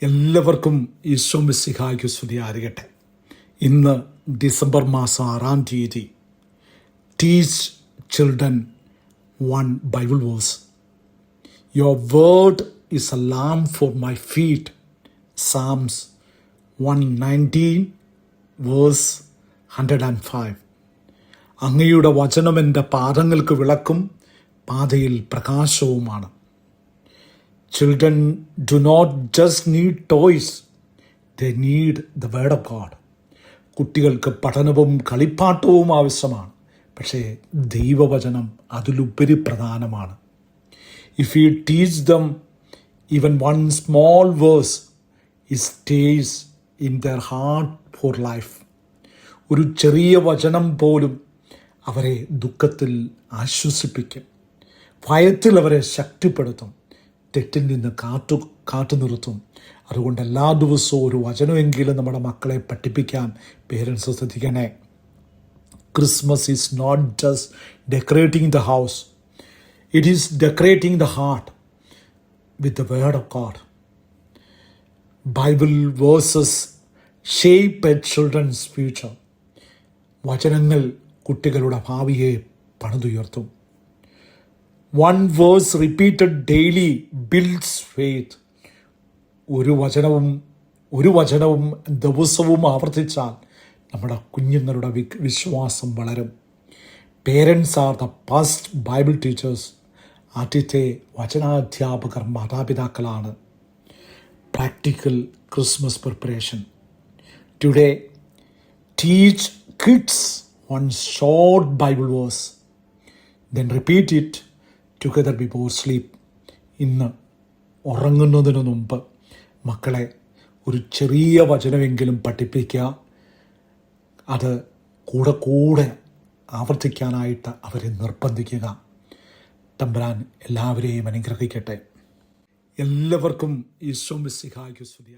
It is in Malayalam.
എല്ലാവർക്കും ഈശോ മിശിഹായ്ക്ക് സ്തുതിയായിരിക്കട്ടെ. ഇന്ന് ഡിസംബർ മാസം 6-ാം തീയതി. Teach children one Bible verse. Your word is a lamp for my feet. Psalms 119 verse 105. അങ്ങയുടെ വചനം എൻ്റെ പാദങ്ങൾക്ക് വിളക്കും പാതയിൽ പ്രകാശവുമാണ്. Children do not just need toys, they need the word of God. കുട്ടികൾക്ക് പഠനവും കളിപ്പാട്ടവും ആവശ്യമാണ്, പക്ഷേ ദൈവവചനം അതിലുപരി പ്രധാനമാണ്. If you teach them even one small verse, it stays in their heart for life. ഒരു ചെറിയ വചനം പോലും അവരെ ദുഃഖത്തിൽ ആശ്വസിപ്പിക്കും, ഭയത്തിൽ അവരെ ശക്തിപ്പെടുത്തും, തെറ്റിൽ നിന്ന് കാത്തു നിർത്തും. അതുകൊണ്ട് എല്ലാ ദിവസവും ഒരു വചനമെങ്കിലും നമ്മുടെ മക്കളെ പഠിപ്പിക്കാൻ പേരൻസ് ശ്രദ്ധിക്കണേ. Christmas is not just decorating the house, it is decorating the heart with the word of God. Bible verses shape a children's future. വചനങ്ങൾ കുട്ടികളുടെ ഭാവിയെ പണിതുയർത്തും. One verse repeated daily builds faith. ഒരു വചനവും ദിവസവും ആവർത്തിച്ചാൽ നമ്മുടെ കുഞ്ഞുങ്ങളുടെ വിശ്വാസം വളരും. Parents are the first Bible teachers. ആദ്യത്തെ വചനാധ്യാപകർ മാതാപിതാക്കളാണ്. Practical Christmas preparation. Today teach kids one short Bible verse, then repeat it together before sleep. ഇന്ന് ഉറങ്ങുന്നതിന് മുമ്പ് മക്കളെ ഒരു ചെറിയ വചനമെങ്കിലും പഠിപ്പിക്കുക. അത് കൂടെ ആവർത്തിക്കാനായിട്ട് അവരെ നിർബന്ധിക്കുക. തമ്പുരാൻ എല്ലാവരെയും അനുഗ്രഹിക്കട്ടെ. എല്ലാവർക്കും ഈശോ മിശിഹായ്ക്ക് സ്തുതി.